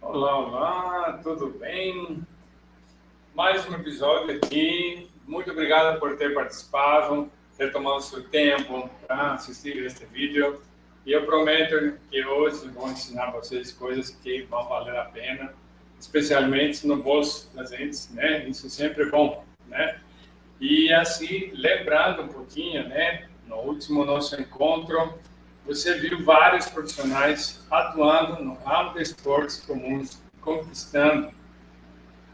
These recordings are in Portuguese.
Olá, olá, tudo bem? Mais um episódio aqui. Muito obrigado por ter participado, ter tomado seu tempo para assistir este vídeo. E eu prometo que hoje vou ensinar vocês coisas que vão valer a pena, especialmente no bolso da gente, né? Isso sempre é bom, né? E assim, lembrando um pouquinho, né? No último nosso encontro, você viu vários profissionais atuando no ramo de esportes comuns, conquistando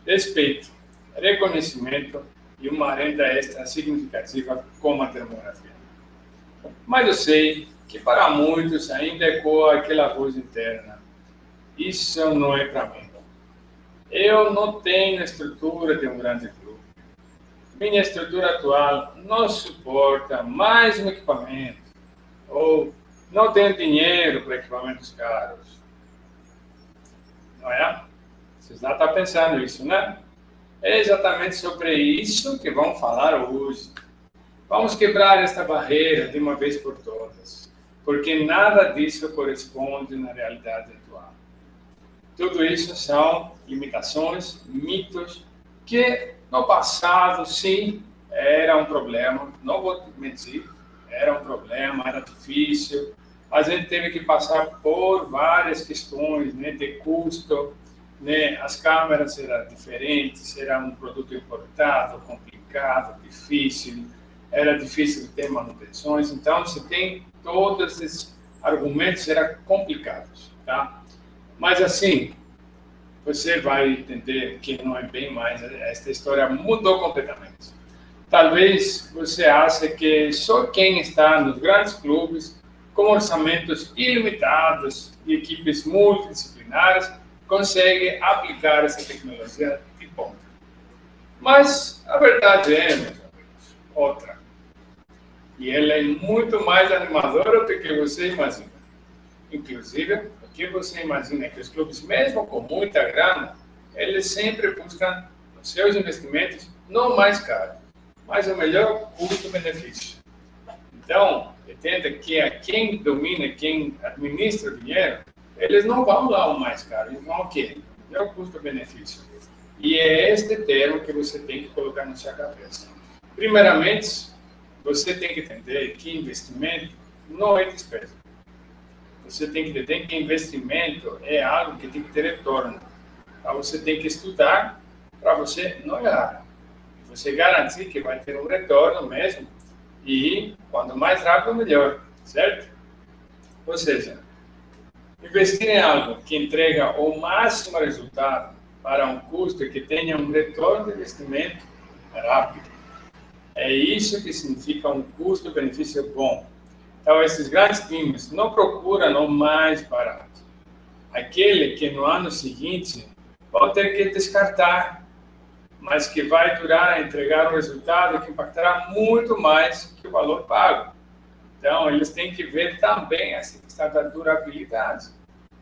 respeito, reconhecimento e uma renda extra significativa como a termografia. Mas eu sei que para muitos ainda ecoa aquela voz interna: isso não é para mim. Eu não tenho a estrutura de um grande clube. Minha estrutura atual não suporta mais um equipamento. Ou não tenho dinheiro para equipamentos caros. Não é? Você já está pensando isso, né? É exatamente sobre isso que vamos falar hoje. Vamos quebrar esta barreira de uma vez por todas, porque nada disso corresponde na realidade atual. Tudo isso são limitações, mitos, que no passado, sim, era um problema, não vou mentir, era um problema, era difícil. A gente teve que passar por várias questões, né, de custo, né, as câmeras eram diferentes, era um produto importado, complicado, difícil, era difícil de ter manutenções, então você tem todos esses argumentos, eram complicados, tá? Mas assim, você vai entender que não é bem mais, esta história mudou completamente. Talvez você ache que só quem está nos grandes clubes, com orçamentos ilimitados e equipes multidisciplinares, consegue aplicar essa tecnologia de ponta. Mas a verdade é, meus amigos, outra. E ela é muito mais animadora do que você imagina. Inclusive, o que você imagina é que os clubes, mesmo com muita grana, eles sempre buscam os seus investimentos não mais caros, mas o melhor custo-benefício. Então, entenda que quem domina, quem administra o dinheiro, eles não vão lá o mais caro, eles vão o quê? O melhor custo-benefício. E é este termo que você tem que colocar na sua cabeça. Primeiramente, você tem que entender que investimento não é despesa. Você tem que entender que investimento é algo que tem que ter retorno. Então, você tem que estudar para você não errar. Você garantir que vai ter um retorno mesmo e quanto mais rápido, melhor, certo? Ou seja, investir em algo que entrega o máximo resultado para um custo que tenha um retorno de investimento rápido. É isso que significa um custo-benefício bom. Então, esses grandes times não procuram o mais barato. Aquele que no ano seguinte vão ter que descartar, mas que vai durar a entregar um resultado que impactará muito mais que o valor pago. Então, eles têm que ver também essa questão da durabilidade.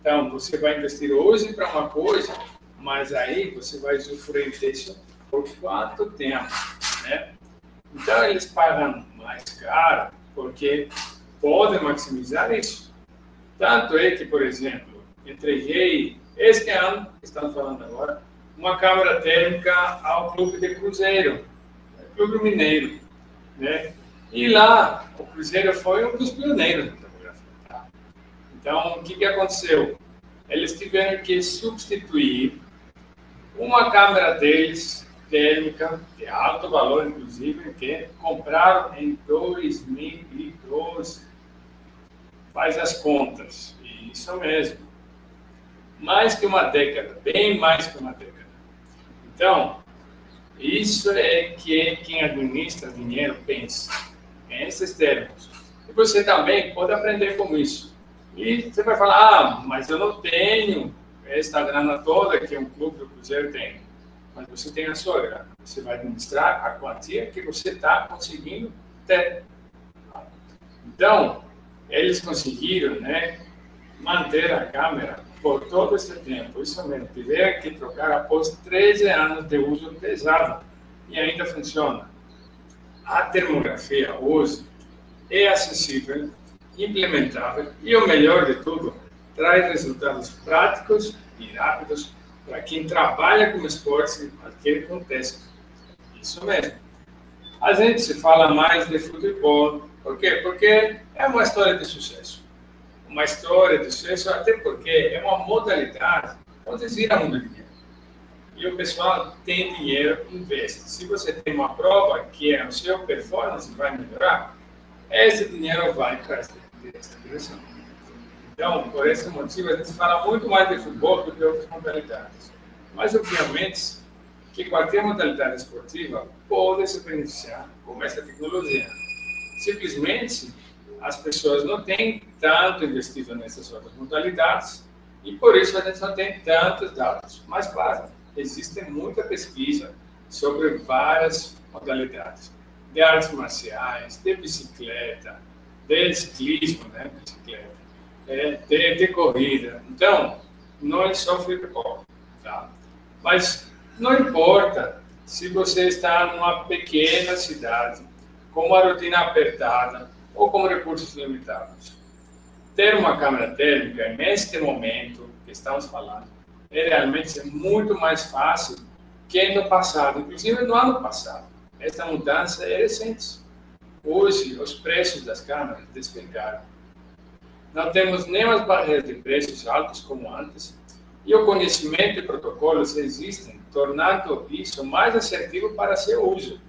Então, você vai investir hoje para uma coisa, mas aí você vai usufruir disso por quanto tempo, né? Então, eles pagam mais caro porque podem maximizar isso. Tanto é que, por exemplo, entreguei este ano, que estamos falando agora, uma câmera térmica ao Clube de Cruzeiro, Clube Mineiro, né? E lá, o Cruzeiro foi um dos pioneiros da fotografia. Tá? Então, o que aconteceu? Eles tiveram que substituir uma câmera deles, térmica, de alto valor, inclusive, que compraram em 2012. Faz as contas. Isso mesmo. Mais que uma década, bem mais que uma década. Então, isso é que quem administra dinheiro pensa. Em esses termos. E você também pode aprender com isso. E você vai falar, mas eu não tenho esta grana toda que um clube do Cruzeiro tem. Mas você tem a sua grana. Você vai administrar a quantia que você está conseguindo ter. Então, eles conseguiram, né, manter a câmera por todo esse tempo. Isso mesmo, tiveram que trocar após 13 anos de uso pesado e ainda funciona. A termografia hoje é acessível, implementável e o melhor de tudo, traz resultados práticos e rápidos para quem trabalha com esportes em qualquer contexto. Isso mesmo. A gente se fala mais de futebol. Por quê? Porque é uma história de sucesso. Uma história de sucesso, até porque é uma modalidade onde gira muito dinheiro. E o pessoal tem dinheiro, investe. Se você tem uma prova que a sua performance vai melhorar, esse dinheiro vai para essa direção. Então, por esse motivo, a gente fala muito mais de futebol do que outras modalidades. Mas, obviamente, que qualquer modalidade esportiva pode se beneficiar com essa tecnologia. Simplesmente, as pessoas não têm tanto investido nessas outras modalidades e, por isso, a gente não tem tantos dados. Mas, claro, existe muita pesquisa sobre várias modalidades, de artes marciais, de bicicleta, de ciclismo, né, bicicleta, de corrida. Então, não é só futebol, tá? Mas não importa se você está numa pequena cidade, com uma rotina apertada ou com recursos limitados. Ter uma câmera térmica, neste momento que estamos falando, é realmente muito mais fácil que no passado, inclusive no ano passado. Esta mudança é recente. Hoje, os preços das câmeras despencaram. Não temos nem as barreiras de preços altos como antes, e o conhecimento e protocolos existem, tornando isso mais assertivo para seu uso.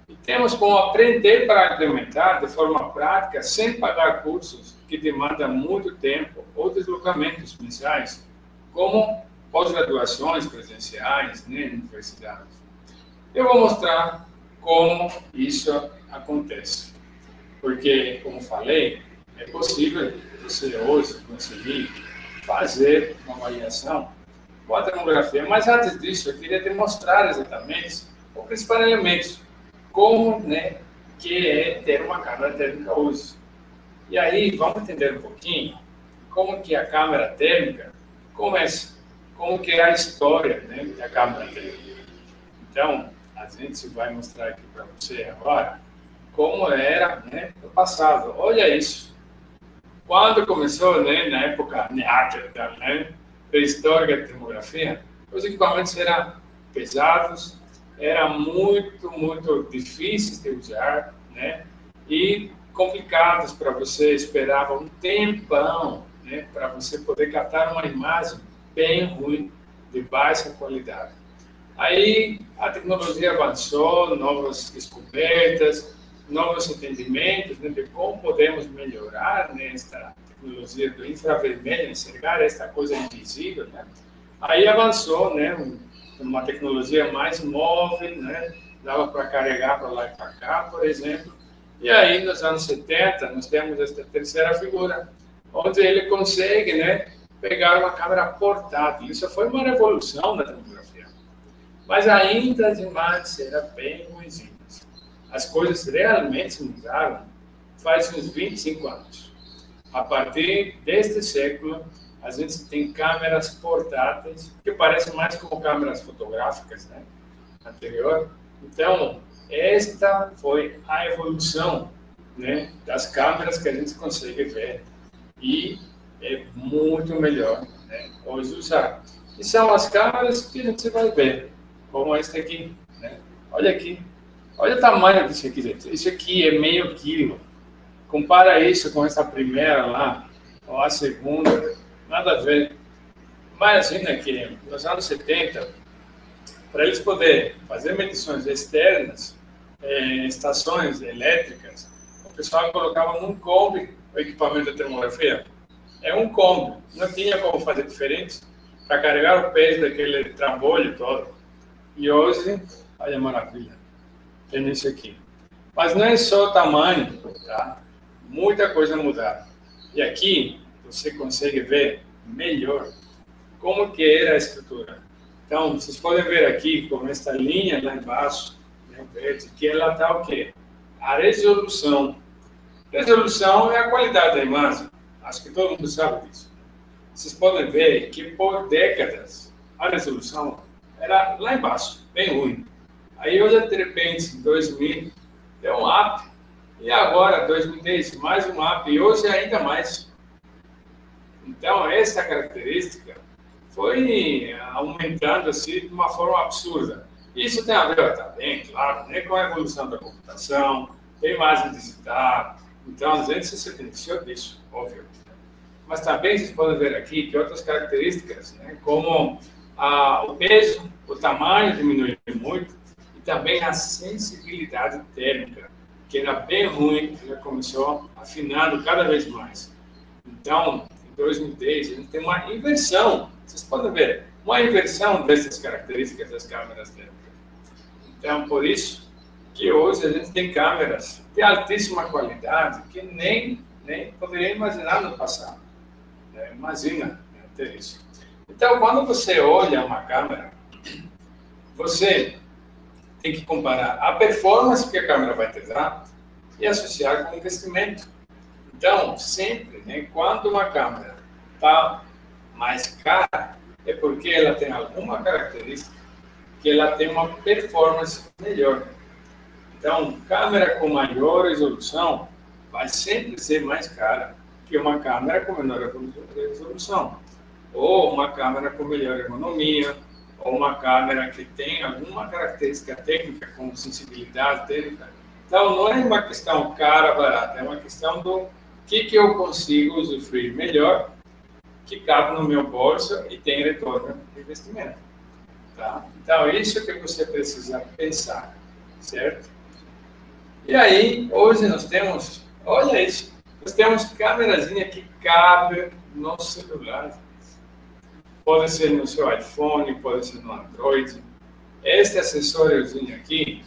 E temos como aprender para implementar de forma prática, sem pagar cursos que demandam muito tempo ou deslocamentos mensais, como pós-graduações presenciais, né, em universidades. Eu vou mostrar como isso acontece. Porque, como falei, é possível você hoje conseguir fazer uma avaliação com a termografia. Mas antes disso, eu queria demonstrar exatamente os principais elementos, como, né, que é ter uma câmera térmica hoje. E aí, vamos entender um pouquinho como que a câmera térmica começa, como que é a história, né, da câmera térmica. Então, a gente vai mostrar aqui para você agora como era, né, no passado. Olha isso. Quando começou, né, na época Neanderthal, né, pré-histórica de termografia, os equipamentos eram pesados, eram muito difíceis de usar, né, e complicados para você, esperava um tempão, né, para você poder captar uma imagem bem ruim, de baixa qualidade. Aí a tecnologia avançou, novas descobertas, novos entendimentos, né, de como podemos melhorar, né, esta tecnologia do infravermelho, enxergar esta coisa invisível, né? Aí avançou, né, uma tecnologia mais móvel, né, dava para carregar para lá e para cá, por exemplo. E aí, nos anos 70, nós temos esta terceira figura, onde ele consegue, né, pegar uma câmera portátil. Isso foi uma revolução na tecnologia. Mas ainda as imagens eram bem ruinzinhas. As coisas realmente mudaram faz uns 25 anos. A partir deste século, a gente tem câmeras portáteis, que parecem mais como câmeras fotográficas, né, anterior. Então, esta foi a evolução, né, das câmeras que a gente consegue ver. E é muito melhor, né, hoje usar. E são as câmeras que a gente vai ver, como esta aqui, né? Olha aqui. Olha o tamanho disso aqui, gente. Isso aqui é meio quilo. Compara isso com essa primeira lá, ou a segunda, nada a ver. Imagina que nos anos 70, para eles poderem fazer medições externas, estações elétricas, o pessoal colocava num Kombi o equipamento de termografia. É um Kombi, não tinha como fazer diferente para carregar o peso daquele trambolho todo. E hoje, olha a maravilha. Tem isso aqui. Mas não é só o tamanho, tá? Muita coisa mudaram. E aqui você consegue ver melhor como que era a estrutura. Então, vocês podem ver aqui, com esta linha lá embaixo, né, verde, que ela está o quê? A resolução. Resolução é a qualidade da imagem. Acho que todo mundo sabe disso. Vocês podem ver que por décadas a resolução era lá embaixo, bem ruim. Aí hoje, de repente, em 2000, deu um up. E agora, 2010, mais um up. E hoje ainda mais. Então, essa característica foi aumentando assim de uma forma absurda. Isso tem a ver também, claro, né, com a evolução da computação, tem imagem digital, então a gente se beneficiou disso, óbvio. Mas também vocês podem ver aqui que outras características, né, como o peso, o tamanho diminuiu muito e também a sensibilidade térmica, que era bem ruim, já começou afinando cada vez mais. Então, em 2010, a gente tem uma inversão, vocês podem ver, uma inversão dessas características das câmeras térmicas. Então, por isso que hoje a gente tem câmeras de altíssima qualidade que nem poderia imaginar no passado. Imagina ter isso. Então, quando você olha uma câmera, você tem que comparar a performance que a câmera vai te dar e associar com o investimento. Então, sempre, né, quando uma câmera está mais cara, é porque ela tem alguma característica que ela tem uma performance melhor. Então, câmera com maior resolução vai sempre ser mais cara que uma câmera com menor resolução. Ou uma câmera com melhor ergonomia, ou uma câmera que tem alguma característica técnica, como sensibilidade técnica. Então, não é uma questão cara, barata, é uma questão do que eu consigo usufruir melhor, que cabe no meu bolso e tem retorno de investimento. Tá? Então, isso que você precisa pensar, certo? E aí, hoje nós temos, olha isso, nós temos câmerazinha que cabe no celular. Pode ser no seu iPhone, pode ser no Android. Este acessóriozinho aqui,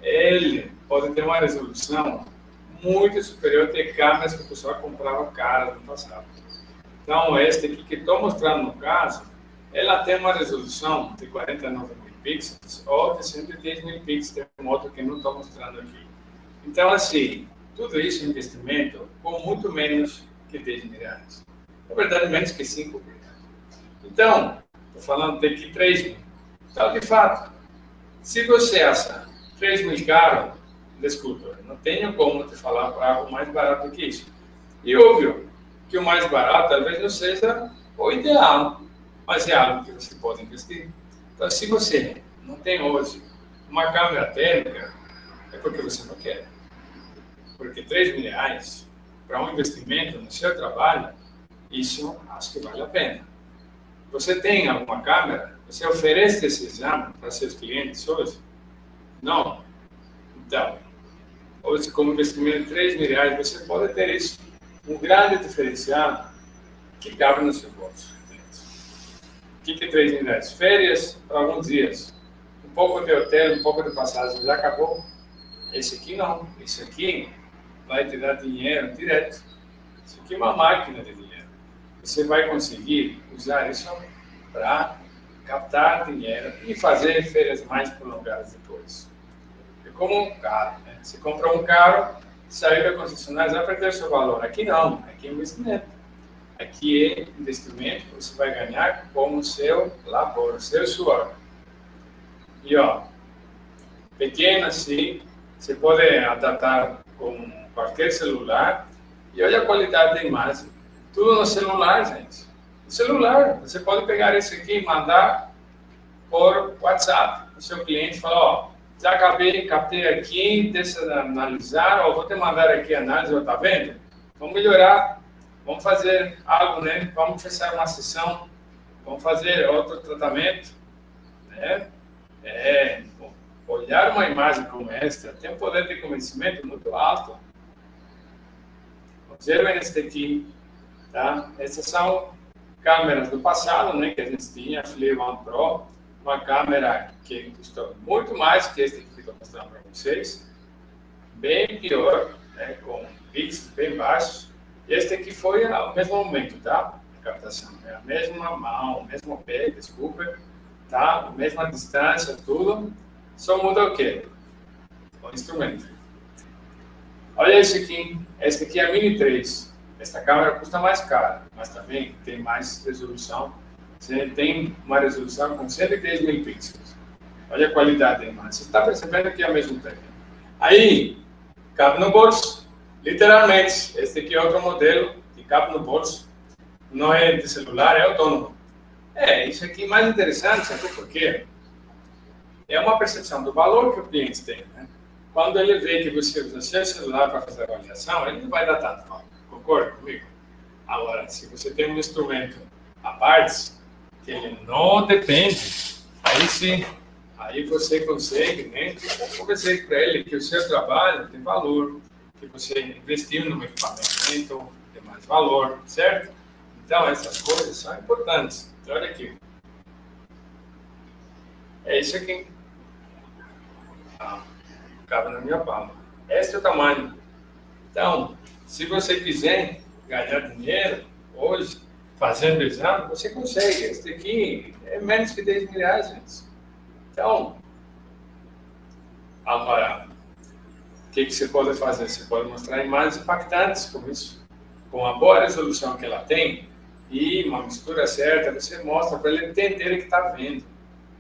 ele pode ter uma resolução muito superior a câmeras que o pessoal comprava caras no passado. Então, este aqui que estou mostrando no caso, ela tem uma resolução de 49 mil pixels ou de 110 mil pixels, tem um outro que não estou mostrando aqui. Então, assim, tudo isso é investimento com muito menos que 10 mil reais. Na verdade, menos que 5 mil. Então, estou falando de que 3 mil. Então, de fato, se você acha 3 mil caro, desculpa, não tenho como te falar para algo mais barato que isso. E óbvio que o mais barato talvez não seja o ideal, mas é algo que você pode investir. Então, se você não tem hoje uma câmera térmica, é porque você não quer. Porque 3 mil reais para um investimento no seu trabalho, isso acho que vale a pena. Você tem alguma câmera? Você oferece esse exame para seus clientes hoje? Não? Então, hoje, como investimento de 3 mil reais, você pode ter isso. Um grande diferencial que cabe no seu bolso. O que é 3 mil reais? Férias para alguns dias. Um pouco de hotel, um pouco de passagem. Já acabou? Esse aqui não. Esse aqui vai te dar dinheiro direto. Isso aqui é uma máquina de dinheiro. Você vai conseguir usar isso para captar dinheiro e fazer férias mais prolongadas depois. É como um carro, né? Você compra um carro, saiu da concessionária, já perdeu seu valor. Aqui não, aqui é investimento. Aqui é investimento que você vai ganhar com o seu labor, o seu suor. E ó, pequeno assim, você pode adaptar com qualquer celular e olha a qualidade da imagem. Tudo no celular, gente. No celular, você pode pegar esse aqui e mandar por WhatsApp. O seu cliente fala, ó, já captei aqui, deixa eu analisar, ó, vou te mandar aqui a análise, ó, tá vendo? Vamos melhorar, vamos fazer algo, né? Vamos fechar uma sessão, vamos fazer outro tratamento, né? Olhar uma imagem como esta tem um poder de convencimento muito alto. Observem este aqui. Tá? Essas são câmeras do passado, né, que a gente tinha, a FLIR One Pro, uma câmera que custou muito mais que este que estou mostrando para vocês, bem pior, né, com pixels bem baixos. E este aqui foi ao mesmo momento, tá? A captação é a mesma mão, o mesmo pé, desculpa, tá? A mesma distância, tudo, só muda o quê? O instrumento. Olha esse aqui, este aqui é a Mini 3. Esta câmera custa mais cara, mas também tem mais resolução. Você tem uma resolução com 110 mil pixels. Olha a qualidade da imagem. Você está percebendo que é o mesmo tempo. Aí, cabe no bolso. Literalmente, este aqui é outro modelo que cabe no bolso. não é de celular, é autônomo. Isso aqui é mais interessante, sabe por quê? É uma percepção do valor que o cliente tem, né? Quando ele vê que você usa seu celular para fazer a avaliação, ele não vai dar tanto valor. Concorda comigo? Agora, se você tem um instrumento à parte, que ele não depende, aí sim, aí você consegue, né? Conversei para ele que o seu trabalho tem valor, que você investiu no equipamento, tem mais valor, certo? Então, essas coisas são importantes. Então, olha aqui. É isso aqui. Cabe na minha palma. Esse é o tamanho. Então, se você quiser ganhar dinheiro hoje, fazendo exame, você consegue. Esse aqui é menos que 10 mil reais, gente. Então, agora, o que você pode fazer? Você pode mostrar imagens impactantes com isso. Com a boa resolução que ela tem e uma mistura certa, você mostra para ele entender o que está vendo.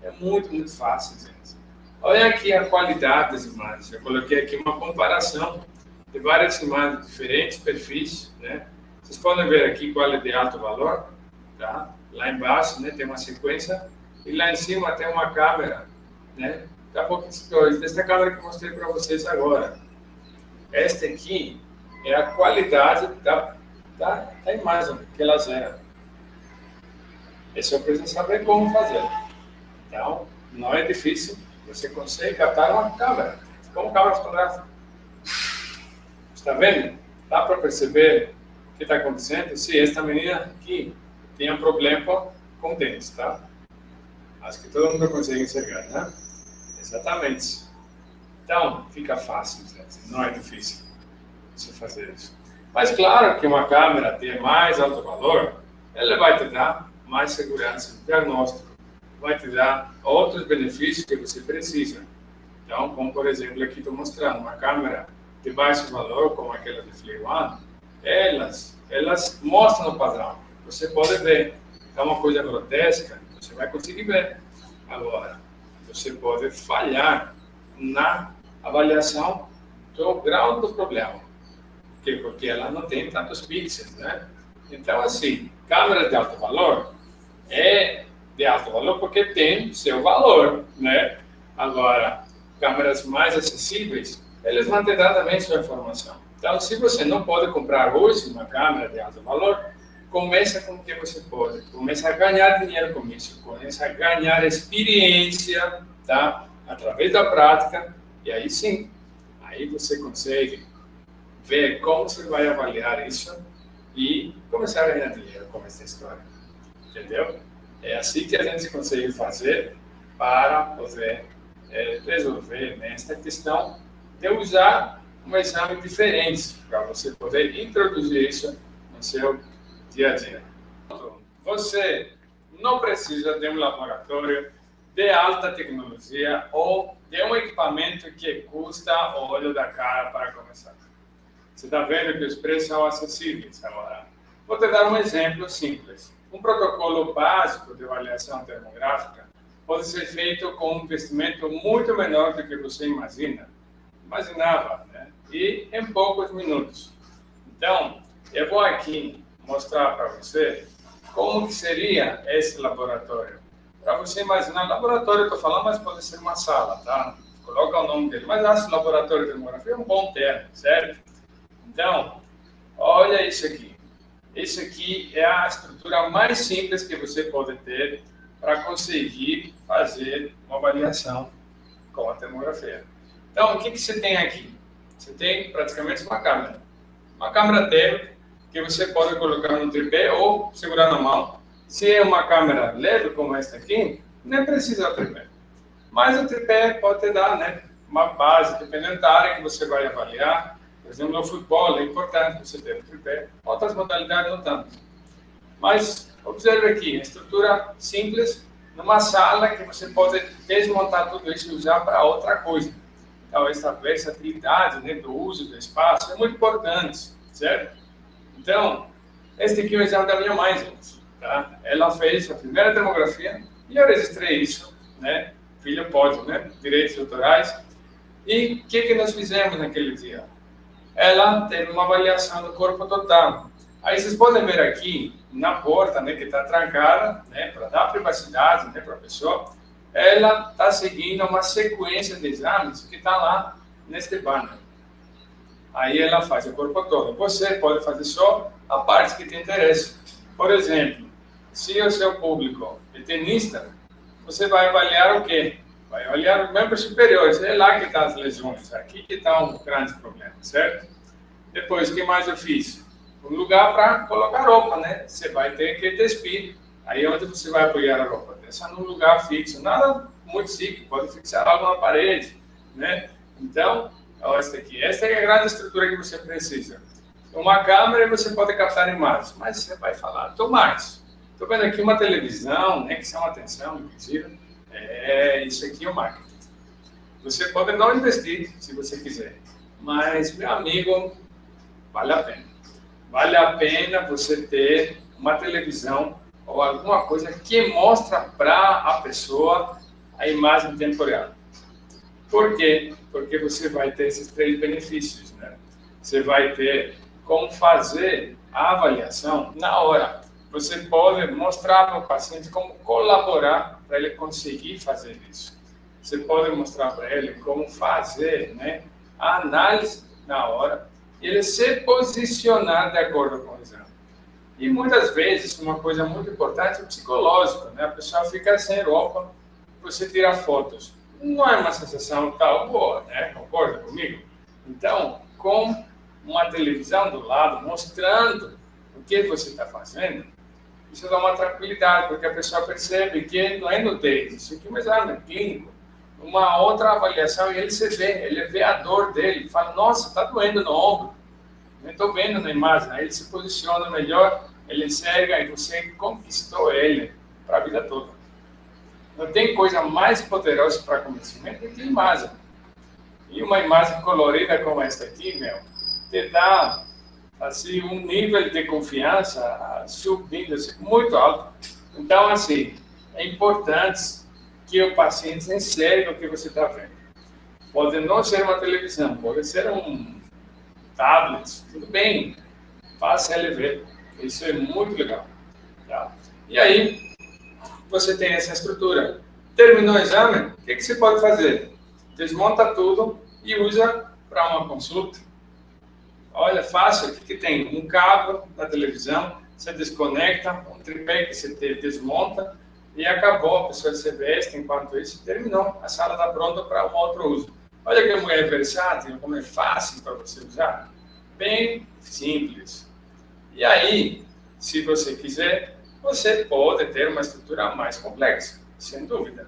É muito, muito fácil, gente. Olha aqui a qualidade das imagens. Eu coloquei aqui uma comparação de várias imagens diferentes, perfis, né? Vocês podem ver aqui qual é de alto valor, tá? Lá embaixo, né, tem uma sequência e lá em cima tem uma câmera, né? Daqui a pouco, essa câmera que eu mostrei para vocês agora. Esta aqui é a qualidade da imagem que ela gera. É só precisa saber como fazer. Então, não é difícil. Você consegue captar uma câmera, como câmera fotográfica. Está vendo? Dá para perceber o que está acontecendo? Se esta menina aqui tem um problema com dentes, tá? Acho que todo mundo consegue enxergar, né? Exatamente. Então, fica fácil, gente. Não é difícil você fazer isso. Mas claro que uma câmera de mais alto valor, ela vai te dar mais segurança no diagnóstico, vai te dar outros benefícios que você precisa. Então, como por exemplo, aqui estou mostrando uma câmera de baixo valor, como aquela de Flip One, elas mostram o padrão. Você pode ver. É uma coisa grotesca, você vai conseguir ver. Agora, você pode falhar na avaliação do grau do problema. Porque ela não tem tantos pixels, né? Então, assim, câmera de alto valor é de alto valor porque tem seu valor, né? Agora, câmeras mais acessíveis, eles vão te dar também sua informação. Então, se você não pode comprar hoje uma câmera de alto valor, começa com o que você pode. Começa a ganhar dinheiro com isso. Começa a ganhar experiência, tá? Através da prática. E aí sim, aí você consegue ver como você vai avaliar isso e começar a ganhar dinheiro com essa história. Entendeu? É assim que a gente consegue fazer para poder resolver esta questão de usar um exame diferente, para você poder introduzir isso no seu dia a dia. Você não precisa de um laboratório de alta tecnologia ou de um equipamento que custa o olho da cara para começar. Você está vendo que os preços são acessíveis agora. Vou te dar um exemplo simples. Um protocolo básico de avaliação termográfica pode ser feito com um investimento muito menor do que você imaginava, né? E em poucos minutos. Então, eu vou aqui mostrar para você como que seria esse laboratório. Para você imaginar, laboratório eu estou falando, mas pode ser uma sala, tá? Coloca o nome dele, mas acho laboratório de termografia é um bom termo, certo? Então, olha isso aqui. Isso aqui é a estrutura mais simples que você pode ter para conseguir fazer uma avaliação com a termografia. Então, o que você tem aqui? Você tem praticamente uma câmera. Uma câmera térmica que você pode colocar no tripé ou segurar na mão. Se é uma câmera leve como esta aqui, nem precisa do tripé. Mas o tripé pode te dar, né, uma base, dependendo da área que você vai avaliar. Por exemplo, no futebol é importante você ter um tripé. Outras modalidades não tanto. Mas observe aqui, a estrutura simples, numa sala que você pode desmontar tudo isso e usar para outra coisa. Então, essa versatilidade, né, do uso do espaço é muito importante, certo? Então, este aqui é o exame da minha mãe, gente. Tá? Ela fez a primeira termografia e eu registrei isso, né? Filho pode, né? Direitos autorais. E o que nós fizemos naquele dia? Ela teve uma avaliação do corpo total. Aí vocês podem ver aqui na porta, né, que está trancada, né, para dar privacidade, né, para a pessoa, ela está seguindo uma sequência de exames que está lá neste banner. Aí ela faz o corpo todo. Você pode fazer só a parte que te interessa. Por exemplo, se o seu público é tenista, você vai avaliar o quê? Vai avaliar os membros superiores. É lá que estão as lesões. Aqui que está um grande problema, certo? Depois, o que mais eu fiz? Um lugar para colocar roupa, né? Você vai ter que despir. Aí onde você vai apoiar a roupa? Deixa num lugar fixo. Nada muito chique. Pode fixar algo na parede, né? Então, olha esta aqui. Esta é a grande estrutura que você precisa. Uma câmera e você pode captar imagens. Mas você vai falar, Tomás, estou vendo aqui uma televisão, né? Que chama atenção, inclusive. Isso aqui é o marketing. Você pode não investir, se você quiser. Mas, meu amigo, vale a pena. Vale a pena você ter uma televisão ou alguma coisa que mostra para a pessoa a imagem em tempo real. Por quê? Porque você vai ter esses 3 benefícios, né? Você vai ter como fazer a avaliação na hora. Você pode mostrar para o paciente como colaborar para ele conseguir fazer isso. Você pode mostrar para ele como fazer, né, a análise na hora e ele se posicionar de acordo com o exame. E muitas vezes, uma coisa muito importante é o psicológico, né? A pessoa fica sem roupa, você tira fotos. Não é uma sensação tão boa, né? Concorda comigo? Então, com uma televisão do lado, mostrando o que você está fazendo, isso dá uma tranquilidade, porque a pessoa percebe que não é nudez, isso aqui é um exame clínico, uma outra avaliação, e ele se vê, ele vê a dor dele, fala, nossa, está doendo no ombro, eu estou vendo na imagem, aí ele se posiciona melhor, ele enxerga e você conquistou ele para a vida toda. Não tem coisa mais poderosa para convencimento do que a imagem. E uma imagem colorida como esta aqui, meu, te dá assim, um nível de confiança subindo assim, muito alto. Então, assim, é importante que o paciente enxergue o que você está vendo. Pode não ser uma televisão, pode ser um tablet, tudo bem, faça ele ver. Isso é muito legal. Tá? E aí, você tem essa estrutura. Terminou o exame, o que você pode fazer? Desmonta tudo e usa para uma consulta. Olha, fácil, o que tem? Um cabo da televisão, você desconecta, um tripé que você desmonta e acabou. A pessoa se veste enquanto isso terminou. A sala está pronta para um outro uso. Olha que mulher versátil, como é fácil para você usar. Bem simples. E aí, se você quiser, você pode ter uma estrutura mais complexa, sem dúvida.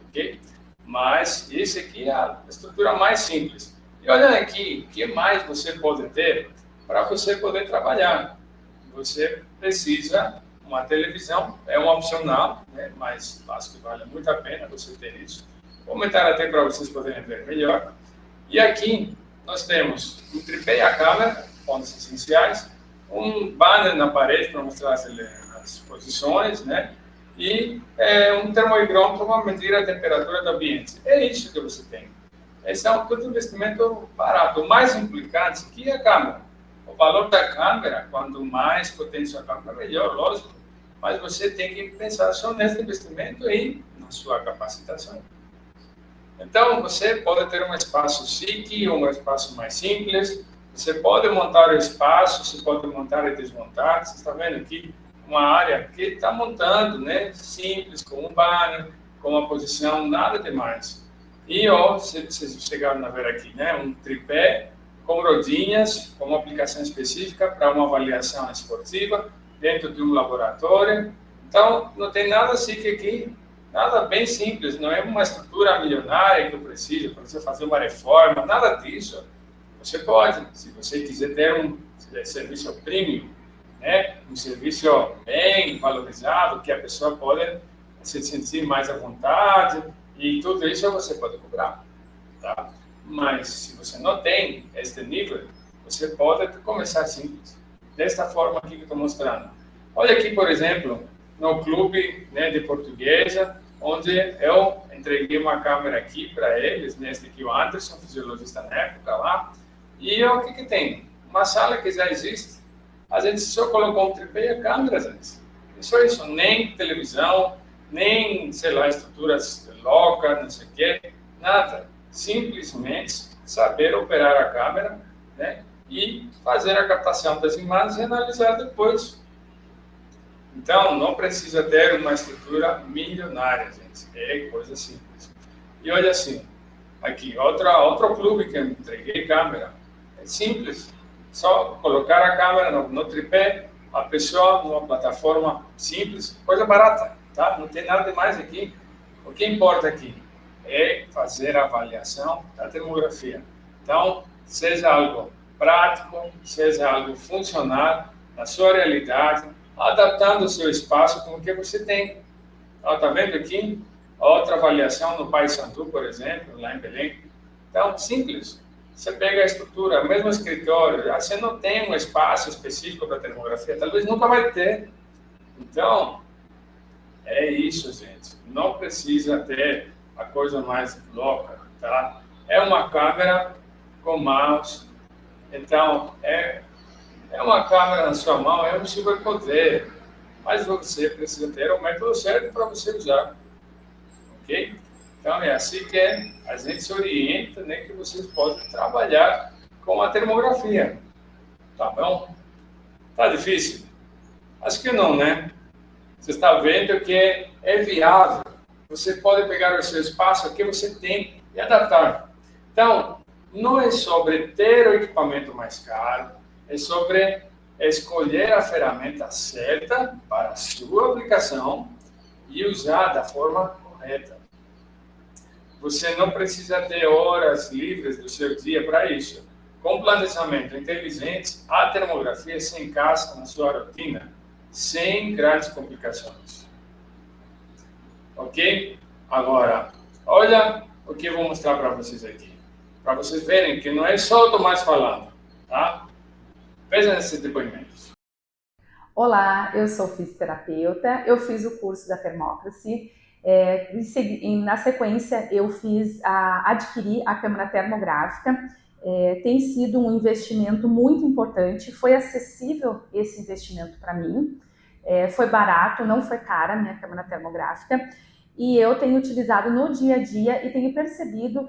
Ok? Mas esse aqui é a estrutura mais simples. E olha aqui, o que mais você pode ter para você poder trabalhar? Você precisa uma televisão, é um opcional, né? Mas acho que vale muito a pena você ter isso. Vou aumentar até para vocês poderem ver melhor. E aqui nós temos um tripé e a câmera, pontos essenciais, um banner na parede para mostrar as posições, né? E um termoigrômetro para medir a temperatura do ambiente. É isso que você tem. Esse é todo investimento barato. O mais implicante aqui é a câmera. O valor da câmera, quanto mais potente a câmera, melhor, lógico. Mas você tem que pensar só nesse investimento e na sua capacitação. Então, você pode ter um espaço chique, um espaço mais simples. Você pode montar o espaço, você pode montar e desmontar. Você está vendo aqui uma área que está montando, né? Simples, com um banner, com uma posição, nada demais. E, ó, vocês chegaram a ver aqui, né? Um tripé com rodinhas, com uma aplicação específica para uma avaliação esportiva, dentro de um laboratório. Então, não tem nada assim que aqui, nada bem simples, não é uma estrutura milionária que eu preciso para você fazer uma reforma, nada disso. Você pode, se você quiser ter um serviço premium, né? Um serviço bem valorizado, que a pessoa pode se sentir mais à vontade, e tudo isso você pode cobrar, tá? Mas se você não tem este nível, você pode começar simples, desta forma aqui que eu estou mostrando. Olha aqui, por exemplo, no clube, né, de portuguesa, onde eu entreguei uma câmera aqui para eles, né, este aqui o Anderson, fisiologista na época lá, e o que tem? Uma sala que já existe, A gente só colocou um tripé e a câmera, gente. É só isso, nem televisão, nem, sei lá, estruturas loucas, não sei o quê, nada. Simplesmente saber operar a câmera, né? E fazer a captação das imagens e analisar depois. Então, não precisa ter uma estrutura milionária, gente. É coisa simples. E olha assim, aqui, outro clube que eu entreguei câmera. É simples. Só colocar a câmera no tripé, a pessoa numa plataforma simples, coisa barata, tá? Não tem nada demais aqui. O que importa aqui é fazer a avaliação da termografia. Então, seja algo prático, seja algo funcional na sua realidade, adaptando o seu espaço com o que você tem. Está vendo aqui? Outra avaliação no Paissandu, por exemplo, lá em Belém. Então, simples. Você pega a estrutura, mesmo escritório, você não tem um espaço específico para termografia, talvez nunca vai ter. Então, é isso, gente. Não precisa ter a coisa mais louca, tá? É uma câmera com mouse. Então, é uma câmera na sua mão, é um superpoder. Mas você precisa ter o método certo para você usar. Ok? Então, é assim que a gente se orienta, né, que vocês podem trabalhar com a termografia. Tá bom? Tá difícil? Acho que não, né? Você está vendo que é viável. Você pode pegar o seu espaço que você tem e adaptar. Então, não é sobre ter o equipamento mais caro, é sobre escolher a ferramenta certa para a sua aplicação e usar da forma correta. Você não precisa ter horas livres do seu dia para isso. Com planejamento inteligente, a termografia se encaixa na sua rotina, sem grandes complicações. Ok? Agora, olha o que eu vou mostrar para vocês aqui. Para vocês verem que não é só o Tomás falando, tá? Vejam esses depoimentos. Olá, eu sou fisioterapeuta, eu fiz o curso da Thermocracy, na sequência eu adquiri a câmera termográfica, tem sido um investimento muito importante, foi acessível esse investimento para mim, foi barato, não foi cara a minha câmera termográfica, e eu tenho utilizado no dia a dia e tenho percebido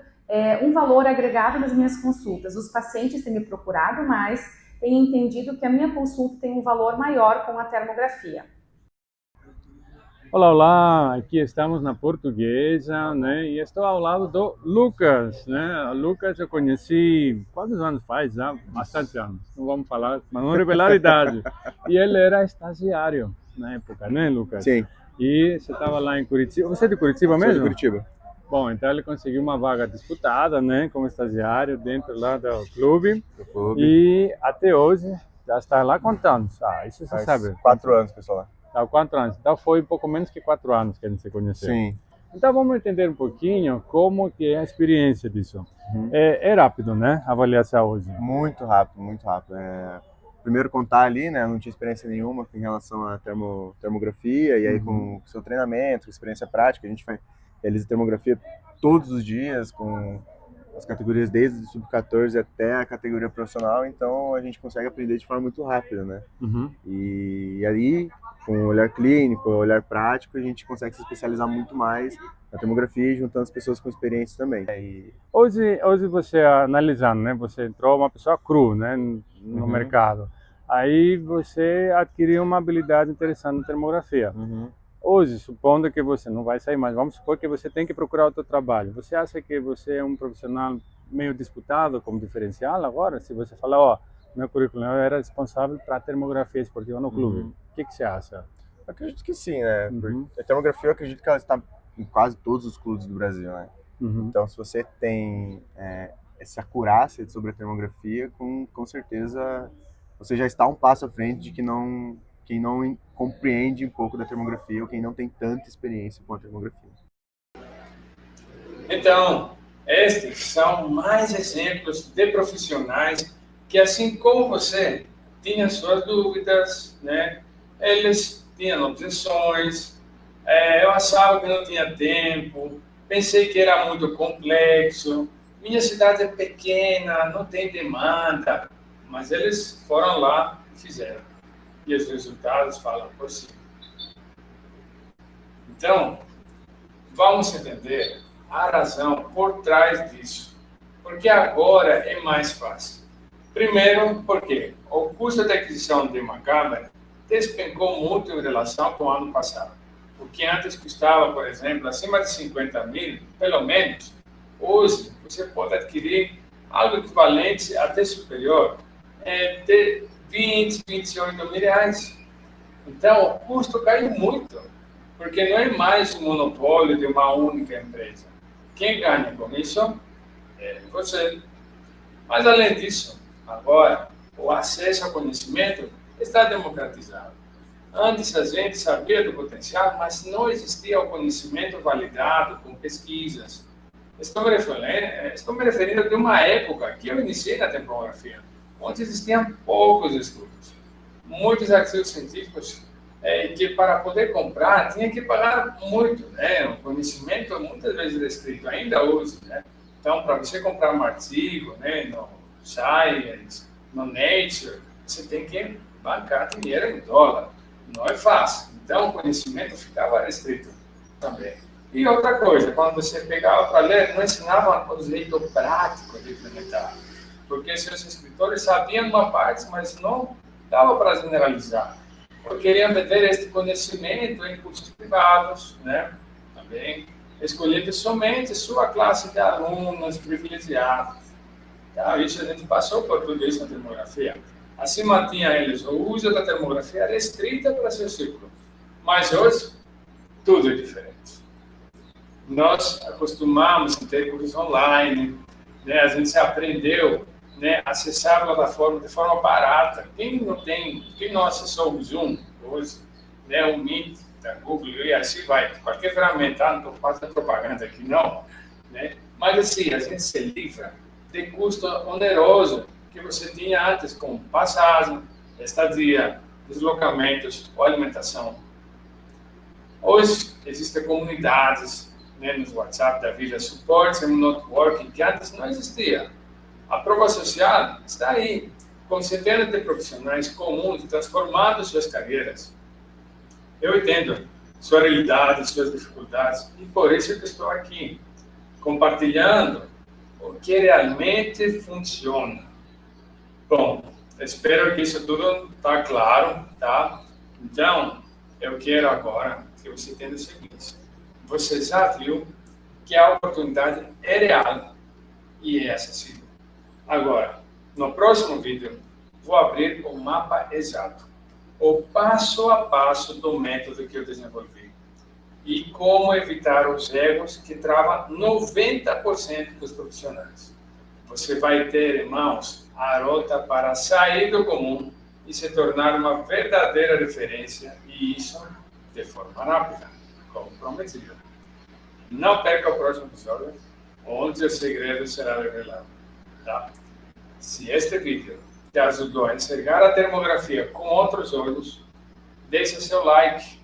um valor agregado nas minhas consultas. Os pacientes têm me procurado mais, tenho entendido que a minha consulta tem um valor maior com a termografia. Olá, olá, aqui estamos na Portuguesa, né? E estou ao lado do Lucas, né? O Lucas eu conheci, quantos anos faz? Já? Bastante anos, não vamos falar, mas não revelar a idade. E ele era estagiário na época, né, Lucas? Sim. E você estava lá em Curitiba, você é de Curitiba mesmo? Sou de Curitiba. Bom, então ele conseguiu uma vaga disputada, né, como estagiário dentro lá do clube. E até hoje já está lá quantos anos? Ah, isso você sabe. 4 anos, pessoal. Há 4 anos. Então foi um pouco menos que 4 anos que a gente se conheceu. Sim. Então vamos entender um pouquinho como que é a experiência disso. É rápido, né? Avaliar hoje. Muito rápido, muito rápido. Primeiro contar ali, né? Eu não tinha experiência nenhuma em relação à termografia, e aí com o seu treinamento, experiência prática, a gente realiza termografia todos os dias, com as categorias desde o sub-14 até a categoria profissional, então a gente consegue aprender de forma muito rápida, né? E aí, com o olhar clínico, o olhar prático, a gente consegue se especializar muito mais na termografia, juntando as pessoas com experiência também. Hoje você analisando, né? Você entrou uma pessoa cru, né? No mercado. Aí você adquiriu uma habilidade interessante na termografia. Hoje, supondo que você não vai sair mais, vamos supor que você tem que procurar outro trabalho. Você acha que você é um profissional meio disputado como diferencial agora? Se você falar, ó, meu currículo, eu era responsável para termografia esportiva no clube. O que você acha? Eu acredito que sim, né? A termografia, eu acredito que ela está em quase todos os clubes do Brasil, né? Então, se você tem essa acurácia sobre a termografia, com certeza você já está um passo à frente de quem não compreende um pouco da termografia ou quem não tem tanta experiência com a termografia. Então, estes são mais exemplos de profissionais que, assim como você, tinham suas dúvidas, né? Eles tinham objeções, eu achava que não tinha tempo, pensei que era muito complexo, minha cidade é pequena, não tem demanda, mas eles foram lá e fizeram. e os resultados falam por si. Então, vamos entender a razão por trás disso. Porque agora é mais fácil. Primeiro, porque o custo de aquisição de uma câmera despencou muito em relação com o ano passado. O que antes custava, por exemplo, acima de 50 mil, pelo menos, hoje você pode adquirir algo equivalente até superior, de 20, 28 mil reais. Então, o custo caiu muito, porque não é mais um monopólio de uma única empresa. Quem ganha com isso é você. Mas, além disso, agora, o acesso ao conhecimento está democratizado. Antes a gente sabia do potencial, mas não existia o conhecimento validado com pesquisas. Estou me referindo de uma época que eu iniciei na termografia, onde existiam poucos estudos. Muitos artigos científicos que para poder comprar tinha que pagar muito, né? O conhecimento muitas vezes descrito ainda hoje, né? Então, para você comprar um artigo, né, no Science, no Nature, você tem que bancar dinheiro em dólar. Não é fácil. Então, o conhecimento ficava restrito também. E outra coisa, quando você pegava para ler, não ensinava o jeito prático de implementar. Porque seus escritores sabiam uma parte, mas não dava para generalizar. Porque queriam meter este conhecimento em cursos privados, né? Também, escolhendo somente sua classe de alunos privilegiados. Então, isso a gente passou por tudo isso na termografia. Assim mantinha eles o uso da termografia restrita para seu círculo. Mas hoje, tudo é diferente. Nós acostumamos a ter cursos online, né? A gente aprendeu, né, a acessar a plataforma de forma barata. Quem não acessou o Zoom hoje, né, o Meet da Google e assim vai, qualquer ferramenta, não estou fazendo propaganda aqui não, né? Mas assim, a gente se livra de custo oneroso que você tinha antes com passagem, estadia, deslocamentos ou alimentação. Hoje existem comunidades, né, nos WhatsApp da vida, suporte e networking que antes não existia. A prova social está aí, com centenas de profissionais comuns transformando suas carreiras. Eu entendo sua realidade, suas dificuldades, e por isso que estou aqui, compartilhando o que realmente funciona. Bom, espero que isso tudo está claro, tá? Então, eu quero agora que você entenda o seguinte. Você já viu que a oportunidade é real e é acessível. Agora, no próximo vídeo, vou abrir o mapa exato, o passo a passo do método que eu desenvolvi e como evitar os erros que travam 90% dos profissionais. Você vai ter em mãos a rota para sair do comum e se tornar uma verdadeira referência, e isso de forma rápida, como prometido. Não perca o próximo episódio, onde o segredo será revelado. Tá? Se este vídeo te ajudou a enxergar a termografia com outros olhos, deixe seu like,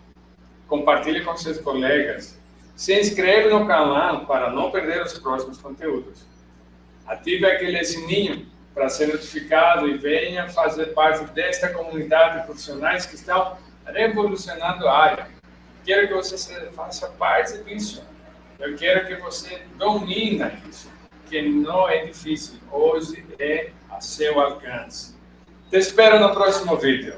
compartilhe com seus colegas, se inscreve no canal para não perder os próximos conteúdos. Ative aquele sininho para ser notificado e venha fazer parte desta comunidade de profissionais que estão revolucionando a área. Quero que você faça parte disso. Eu quero que você domine isso, que não é difícil. Hoje é a seu alcance. Te espero no próximo vídeo.